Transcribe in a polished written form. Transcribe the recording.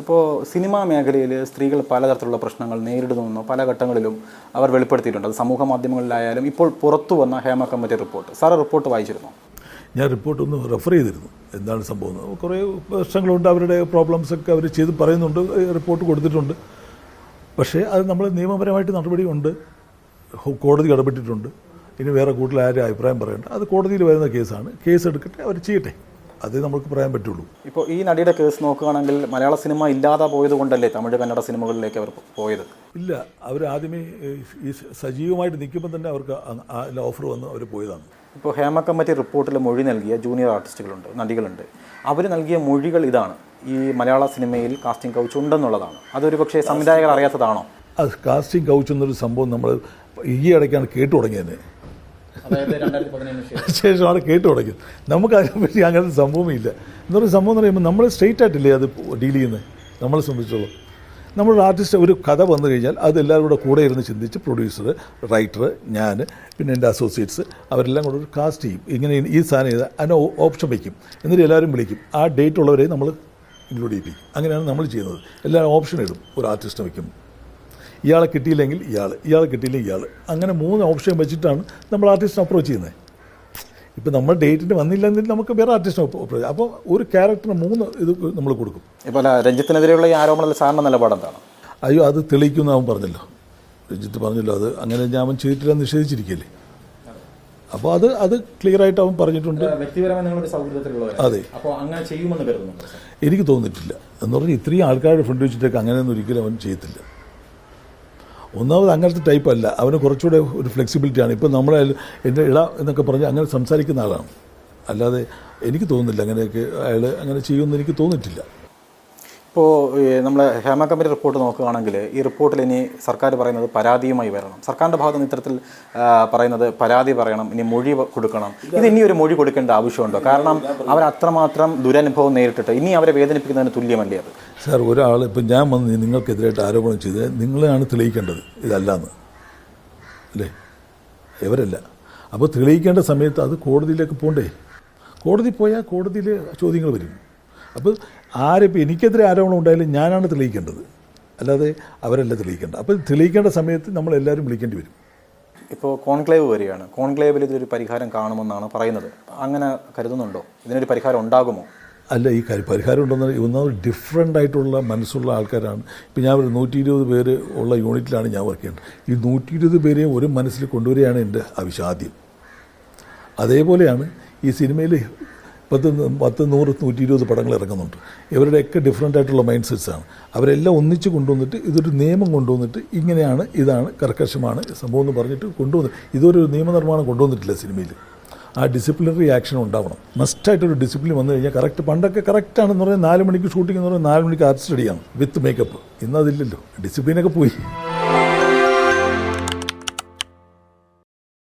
ഇപ്പോൾ സിനിമാ മേഖലയിൽ സ്ത്രീകൾ പലതരത്തിലുള്ള പ്രശ്നങ്ങൾ നേരിടുന്നു പല ഘട്ടങ്ങളിലും അവർ വെളിപ്പെടുത്തിയിട്ടുണ്ട്. അത് സമൂഹ മാധ്യമങ്ങളിലായാലും ഇപ്പോൾ പുറത്തു വന്ന Hema committee report. Sir report വായിച്ചിരുന്നു? ഞാൻ റിപ്പോർട്ടൊന്ന് റെഫർ ചെയ്തിരുന്നു. എന്താണ് സംഭവം, കുറേ പ്രശ്നങ്ങളുണ്ട്, അവരുടെ പ്രോബ്ലംസൊക്കെ അവർ ചെയ്ത് പറയുന്നുണ്ട്, റിപ്പോർട്ട് കൊടുത്തിട്ടുണ്ട്. പക്ഷേ അത് നമ്മൾ നിയമപരമായിട്ട് നടപടിയുണ്ട്, കോടതി ഇടപെട്ടിട്ടുണ്ട്. ഇനി വേറെ കൂടുതൽ ആരും അഭിപ്രായം പറയേണ്ട, അത് കോടതിയിൽ വരുന്ന കേസാണ്. കേസ് എടുക്കട്ടെ, അവർ ചെയ്യട്ടെ, അതേ നമുക്ക് പറയാൻ പറ്റുള്ളൂ. ഇപ്പോൾ ഈ നടിയുടെ കേസ് നോക്കുകയാണെങ്കിൽ മലയാള സിനിമ ഇല്ലാതെ പോയത് കൊണ്ടല്ലേ തമിഴ് കന്നഡ സിനിമകളിലേക്ക് അവർ പോയത്? ഇല്ല, അവർ ആദ്യമേ ഈ സജീവമായിട്ട് നിൽക്കുമ്പോൾ തന്നെ അവർക്ക് ഓഫർ വന്ന് അവർ പോയതാണ്. ഇപ്പോൾ ഹേമ കമ്മിറ്റി റിപ്പോർട്ടിൽ മൊഴി നൽകിയ ജൂനിയർ ആർട്ടിസ്റ്റുകളുണ്ട്, നടികളുണ്ട്. അവർ നൽകിയ മൊഴികൾ ഇതാണ്: ഈ മലയാള സിനിമയിൽ കാസ്റ്റിംഗ് കൗച്ച് ഉണ്ടെന്നുള്ളതാണ്. അതൊരു പക്ഷേ സംവിധായകർ അറിയാത്തതാണോ? അത് കാസ്റ്റിംഗ് കൗച്ച് എന്നൊരു സംഭവം നമ്മൾ ഈ ഇടയ്ക്കാണ് കേട്ടു തുടങ്ങിയത്. ശേഷമാണ് കേട്ടു തുടങ്ങിയത്. നമുക്ക് അതിനെപ്പറ്റി അങ്ങനത്തെ സംഭവമില്ല. എന്നൊരു സംഭവം എന്ന് പറയുമ്പോൾ നമ്മൾ സ്ട്രെയിറ്റ് ആയിട്ടില്ലേ അത് ഡീൽ ചെയ്യുന്നത്. നമ്മളെ സംബന്ധിച്ചോളം നമ്മളൊരു ആർട്ടിസ്റ്റ് ഒരു കഥ വന്നു കഴിഞ്ഞാൽ അത് എല്ലാവരും കൂടെ ഇരുന്ന് ചിന്തിച്ച് പ്രൊഡ്യൂസർ, റൈറ്റർ, ഞാൻ, പിന്നെ എൻ്റെ അസോസിയേറ്റ്സ് അവരെല്ലാം കൂടെ ഒരു കാസ്റ്റ് ചെയ്യും. ഇങ്ങനെ ഈ സാധനം ചെയ്താൽ അതിന് ഓപ്ഷൻ വയ്ക്കും. എന്നിട്ട് എല്ലാവരും വിളിക്കും. ആ ഡേറ്റ് ഉള്ളവരെ നമ്മൾ ഇൻക്ലൂഡ് ചെയ്യിപ്പിക്കും. അങ്ങനെയാണ് നമ്മൾ ചെയ്യുന്നത്. എല്ലാവരും ഓപ്ഷൻ ഇടും. ഒരു ആർട്ടിസ്റ്റ് വയ്ക്കും. ഇയാളെ കിട്ടിയില്ലെങ്കിൽ ഇയാളെ കിട്ടിയില്ലെങ്കിൽ ഇയാൾ, അങ്ങനെ 3 ഓപ്ഷൻ വെച്ചിട്ടാണ് നമ്മൾ ആർട്ടിസ്റ്റിനെ അപ്രോച്ച് ചെയ്യുന്നത്. ഇപ്പം നമ്മൾ ഡേറ്റിന് വന്നില്ലെങ്കിൽ നമുക്ക് വേറെ ആർട്ടിസ്റ്റിനെ അപ്രോച്ച്. അപ്പോൾ ഒരു ക്യാരക്ടറിന് 3 ഇത് നമ്മൾ കൊടുക്കും. ഇപ്പോൾ രഞ്ജിത്തിനെതിരെയുള്ള ഈ ആരോപണത്തിൽ സാറിൻ്റെ നിലപാടെന്താണ്? അയ്യോ, അത് തെളിയിക്കുമെന്ന് അവൻ പറഞ്ഞല്ലോ. രഞ്ജിത്ത് പറഞ്ഞല്ലോ, അത് അങ്ങനെ ഞാൻ നിഷേധിച്ചിരിക്കില്ലേ. നിഷേധിച്ചിരിക്കുകയല്ലേ. അപ്പോൾ അത് ക്ലിയർ ആയിട്ട് അവൻ പറഞ്ഞിട്ടുണ്ട്. അതെ, എനിക്ക് തോന്നിയിട്ടില്ല. എന്ന് പറഞ്ഞാൽ ഇത്രയും ആൾക്കാരുടെ ഫ്രണ്ട് വെച്ചിട്ടൊക്കെ അങ്ങനെയൊന്നും ഒരിക്കലും അവൻ ചെയ്യത്തില്ല. ഒന്നാമത് അങ്ങനത്തെ ടൈപ്പ് അല്ല. അവന് കുറച്ചുകൂടെ ഒരു ഫ്ലെക്സിബിലിറ്റിയാണ്. ഇപ്പം നമ്മളെ എൻ്റെ എന്നൊക്കെ പറഞ്ഞ് അങ്ങനെ സംസാരിക്കുന്ന ആളാണ്. അല്ലാതെ എനിക്ക് തോന്നുന്നില്ല അങ്ങനെയൊക്കെ അയാൾ അങ്ങനെ ചെയ്യുമെന്ന് എനിക്ക് തോന്നിയിട്ടില്ല. ഇപ്പോൾ നമ്മൾ ഹേമ കമ്മിറ്റി റിപ്പോർട്ട് നോക്കുകയാണെങ്കിൽ ഈ റിപ്പോർട്ടിൽ ഇനി സർക്കാർ പറയുന്നത് പരാതിയുമായി വരണം. സർക്കാരിൻ്റെ ഭാഗത്ത് നിന്ന് ഇത്തരത്തിൽ പറയുന്നത് പരാതി പറയണം, ഇനി മൊഴി കൊടുക്കണം. ഇത് ഇനി ഒരു മൊഴി കൊടുക്കേണ്ട ആവശ്യമുണ്ടോ? കാരണം അവർ അത്രമാത്രം ദുരനുഭവം നേരിട്ടിട്ട് ഇനി അവരെ വേദനിപ്പിക്കുന്നതിന് തുല്യമല്ലേ അത്? സാർ, ഒരാൾ ഇപ്പം ഞാൻ വന്ന് നിങ്ങൾക്കെതിരായിട്ട് ആരോപണം ചെയ്ത് നിങ്ങളെയാണ് തെളിയിക്കേണ്ടത്, ഇതല്ലാന്ന് അല്ലേ? ഇവരല്ല. അപ്പോൾ തെളിയിക്കേണ്ട സമയത്ത് അത് കോടതിയിലേക്ക് പോകണ്ടേ? കോടതി പോയാൽ കോടതിയിൽ ചോദ്യങ്ങൾ വരും. അപ്പോൾ ആരിപ്പോൾ എനിക്കെതിരെ ആരോപണം ഉണ്ടായാലും ഞാനാണ് തെളിയിക്കേണ്ടത്, അല്ലാതെ അവരല്ല തെളിയിക്കേണ്ടത്. അപ്പോൾ തെളിയിക്കേണ്ട സമയത്ത് നമ്മളെല്ലാവരും വിളിക്കേണ്ടി വരും. ഇപ്പോൾ കോൺക്ലേവ് വരികയാണ്. കോൺക്ലേവിൽ ഇതിലൊരു പരിഹാരം കാണുമെന്നാണ് പറയുന്നത്. അങ്ങനെ കരുതുന്നുണ്ടോ? ഇതിനൊരു പരിഹാരം ഉണ്ടാകുമോ? അല്ല, ഈ പരിഹാരം ഉണ്ടെന്ന് ഒന്നാമത് ഡിഫറെൻ്റ് ആയിട്ടുള്ള മനസ്സുള്ള ആൾക്കാരാണ്. ഇപ്പം ഞാൻ ഒരു 120 പേര് ഉള്ള യൂണിറ്റിലാണ് ഞാൻ വർക്ക് ചെയ്യുന്നത്. ഈ 120 പേരെയും ഒരു മനസ്സിൽ കൊണ്ടുവരികയാണ് എൻ്റെ ആവശ്യം. അതേപോലെയാണ് ഈ സിനിമയിൽ 10, 100, 120 പടങ്ങൾ ഇറങ്ങുന്നുണ്ട്. ഇവരുടെയൊക്കെ ഡിഫറെൻ്റ് ആയിട്ടുള്ള മൈൻഡ് സെറ്റ്സാണ്. അവരെല്ലാം ഒന്നിച്ച് കൊണ്ടുവന്നിട്ട് ഇതൊരു നിയമം കൊണ്ടുവന്നിട്ട് ഇങ്ങനെയാണ്, ഇതാണ് കർക്കശമാണ് സംഭവം എന്ന് പറഞ്ഞിട്ട് കൊണ്ടുവന്നിട്ട് ഇതൊരു നിയമനിർമ്മാണം കൊണ്ടുവന്നിട്ടില്ല സിനിമയിൽ. ആ ഡിസിപ്ലിനറി ആക്ഷൻ ഉണ്ടാവണം. മസ്റ്റായിട്ടൊരു ഡിസിപ്ലിൻ വന്നു കഴിഞ്ഞാൽ കറക്റ്റ്. പണ്ടൊക്കെ കറക്റ്റാണെന്ന് പറഞ്ഞാൽ 4 മണിക്ക് ഷൂട്ടിംഗ് എന്ന് പറഞ്ഞാൽ 4 മണിക്ക് ആർട്ട് സ്റ്റഡിയാണ് വിത്ത് മേക്കപ്പ്. ഇന്നതില്ലല്ലോ, ഡിസിപ്ലിനൊക്കെ പോയി.